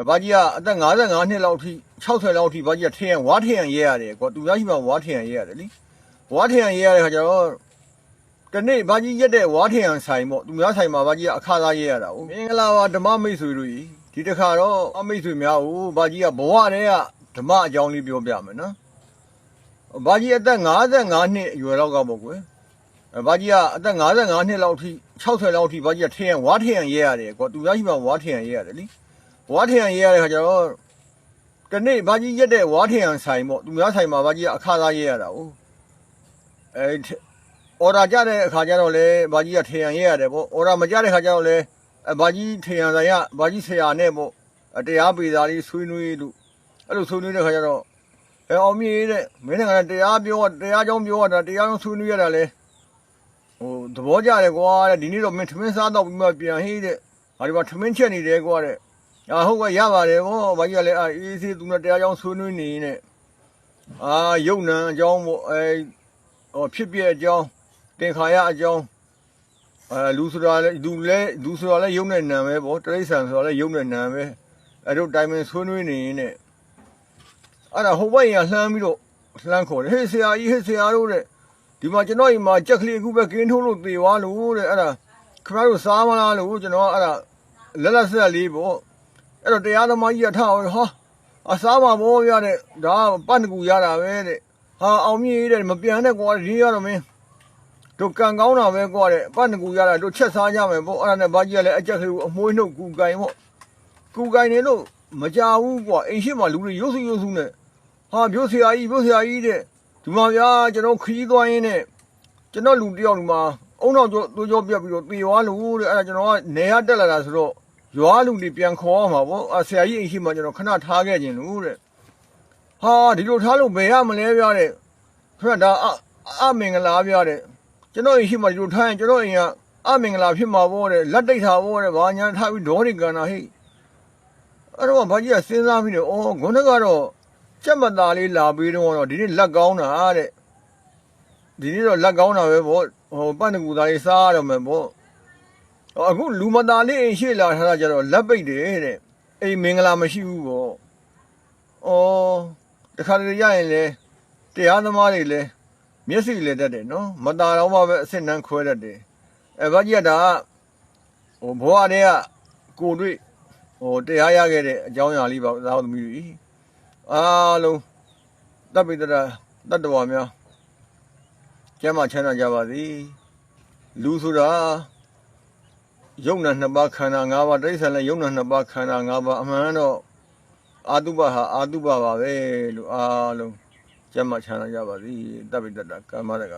ဘာကြီးကအသက်55နှစ်လောက်ထိ60လောက်ထိဘာကြီးကထရံဝါထရံရဲရတယ်ကွာသူများရှိမှဝါထရံရဲရတယ်လीဝါထရံရဲရတဲ့ခါကျတော့တနေ့ဘာကြီးရက်တဲ့ဝါထရံဆိုင်ပေါ့သူများဆိုင်မှာဘာကြီးကအခါသားရဲရတာ哦မင်္ဂလာပါဓမ္မမိတ်ဆွေတို့ကြီးဒီတစ်ခါတော့အမိတ်ဆွေများကိုဘာကြီးကဘဝတည်းကဓမ္မအကြောင်းလေးပြောပြမယ်နော်ဘာကြီးအသက်55နှစ်အရွယ်လောက်ကပေါ့ကွယ်ဘာကြီးကအသက်55နှစ်လောက်ထိ60လောက်ထိဘာကြီးကထရံဝါထရံရဲရတယ်ကွာသူများရှိမှဝါထရံရဲရတယ်လीဝါထရံရဲရတဲ့ခါကျတော့တနေ့ဘာကြီးရက်တဲ့ဝါထရံဆိုင်ပေါ့သူများဆိုင်မှာဘာကြီးကအခါသားရဲရတာ哦အော်ဒါကြတဲ့အခါကျတော့လေဘာကြီးကထရံရဲရတယ်ပေါ့အော်ဒါမကြတဲ့ခါကျတော့လေဘာကြီးထရံဆိုင်ကဘာကြီးဆရာနဲ့ပေါ့တရားပေသားလေးဆွေးနွေးလို့အဲ့လိုဆွေးနွေးတဲ့ခါကျတော့အောင်မြေတဲ့မင်းကတရားပြောတရားကြောင်းပြောတာတရားကြောင်းဆွေးနွေးရတာလေဟိုသဘောကျတယ်ကွာတဲ့ဒီနေ့တော့မင်းထမင်းစားတော့ပြီးမှပြန်ဟေးတဲ့ဟာဒီမှာထမင်းချက်နေတယ်ကွာတဲ့ဟုတ်ကဲ့ရပါတယ်ဗောဘာကြီးကလည်းအေးစေးသူနဲ့တရားကြောင်းဆွေးနွေးနေနဲ့ယုံနံအကြောင်းပေါ့ဖြစ်ပြအကြောင်းတင်ခါရအကြောင်းလူဆိုတာလည်းလူဆိုတာလည်းယုံတဲ့နံပဲဗောတရိษံဆိုတာလည်းယုံတဲ့နံပဲအဲ့တို့တိုင်ပင်ဆွေးနွေးနေနဲ့အဲ့ဒါဟိုဘက်ရင်လှမ်းပြီးတော့လှမ်းခေါ်တယ်ဟေးဆရာကြီးဟေးဆရာတို့တဲ့ဒီမှာကျွန်တော်အိမ်မှာကြက်ကလေးအခုပဲကင်းထိုးလို့သေသွားလို့တဲ့အဲ့ဒါခင်ဗျားတို့စားမလားလို့ကျွန်တော်အဲ့ဒါလက်ဆက်လေးပေါ့အဲ့တော့တရားသမားကြီးကထားဟာအစားပါဘောရတဲ့ဒါပတ်တကူရတာပဲတဲ့အောင်မြင့်တဲ့မပြန်နဲ့ကွာဒီရတော့မင်းတို့ကံကောင်းတာပဲကွာတဲ့ပတ်တကူရတာတို့ချက်စားကြမယ်ပေါ့အဲ့ဒါနဲ့ဘာကြီးကလည်းအကြက်ကလေးကိုအမွှေးနှုတ်ကူကင်ပေါ့ကူကင်နေလို့မကြဘူးကွာအိမ်ရှိမှလူတွေရုပ်စုနဲ့ပြောဆရာကြီးတဲ့ဒီမှာဗျာကျွန်တော်ခီးသွားရင်းနဲ့ကျွန်တော်လူတယောက်ဒီမှာအုံနောက်တို့ကြောပြက်ပြီးတော့သေသွားလို့တဲ့အဲ့ဒါကျွန်တော်ကနေရတက်လာတာဆိုတော့ရွာလူတွေပြန်ခေါ်ရမှာပေါ့ဆရာကြီးအိမ်ရှိမှကျွန်တော်ခဏထားခဲ့ခြင်းလို့တဲ့ဒီလိုထားလို့ဘယ်ရမလဲဗျာတဲ့ခင်ဗျာဒါအမင်္ဂလာဗျာတဲ့ကျွန်တော်အိမ်ရှိမှဒီလိုထားရင်ကျွန်တော်အိမ်ကအမင်္ဂလာဖြစ်မှာပေါ့တဲ့လက်တိတ်ထားပေါ့တဲ့ဘာညာထားပြီးဒေါ်ရီကန်တာဟိအဲ့တော့ဘာကြီးကစဉ်းစားပြီးတော့ခုနကတော့ကြက်မသားလေးလာပြီးတော့ဒီနေ့လက်ကောင်းတာတဲ့ဒီနေ့တော့လက်ကောင်းတာပဲပေါ့ပတ်တကူသားလေးစားရတော့မယ်ပေါ့အခုလူမသားလေးအိမ်ရှိလာထားတာကြတော့လက်ပိတ်တယ်တဲ့အိမ်မင်္ဂလာမရှိဘူးပေါ့တခါတလေရရင်လေတရားသမားတွေလည်းမျက်စိလည်းတတ်တယ်နော်မသားတော့မှပဲအစစ်နှမ်းခွဲတတ်တယ်ဘာကြီးကဒါဘဝတည်းကကိုတွေ့တရားရခဲ့တဲ့အကြောင်းအရာလေးပါသားသမီးတွေအားလုံးတပ်ပိတ္တရတတ္တဝါများကျမ်းမာချမ်းသာကြပါစေလူဆိုတာယုံနာနှစ်ပါးခန္ဓာ၅ပါးတိရစ္ဆာန်လည်းယုံနာနှစ်ပါးခန္ဓာ၅ပါးအမှန်တော့အာတုပဟာအာတုပပါပဲလို့အားလုံးကျမ်းမာချမ်းသာကြပါစေတပ်ပိတ္တရကမ္မရက